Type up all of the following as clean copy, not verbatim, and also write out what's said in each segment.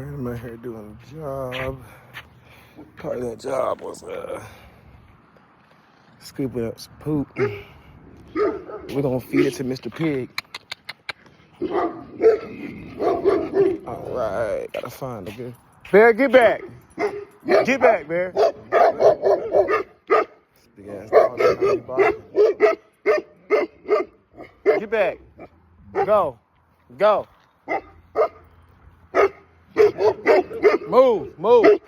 Alright, I'm out here doing a job. Part of that job was scooping up some poop. We're gonna feed it to Mr. Pig. Alright, gotta find a good. Bear, get back! Get back, Bear! Big ass dog behind me barking. Get back! Go! Go! Move! Move!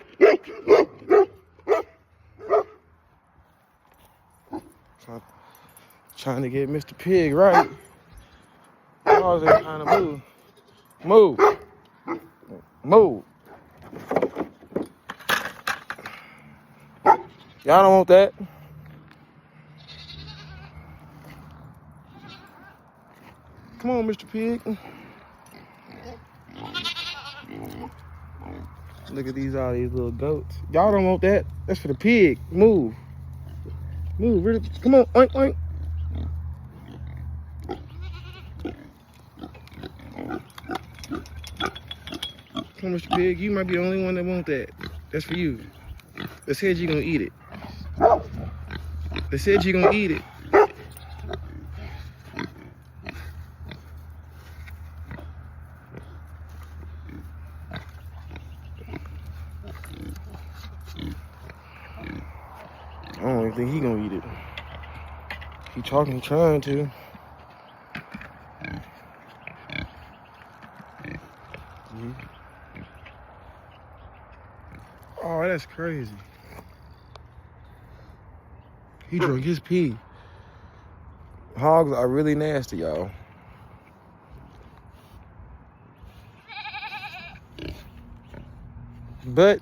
Trying to get Mr. Pig right. Dogs ain't trying to move. Move! Move! Y'all don't want that. Come on, Mr. Pig. Look at all these little goats. Y'all don't want that. That's for the pig. Move. Move. Come on. Oink, oink. Come on, Mr. Pig. You might be the only one that want that. That's for you. They said you're going to eat it. They said you're going to eat it. I don't even think he gonna eat it. He trying to. Oh, that's crazy. He drank his pee. Hogs are really nasty, y'all. But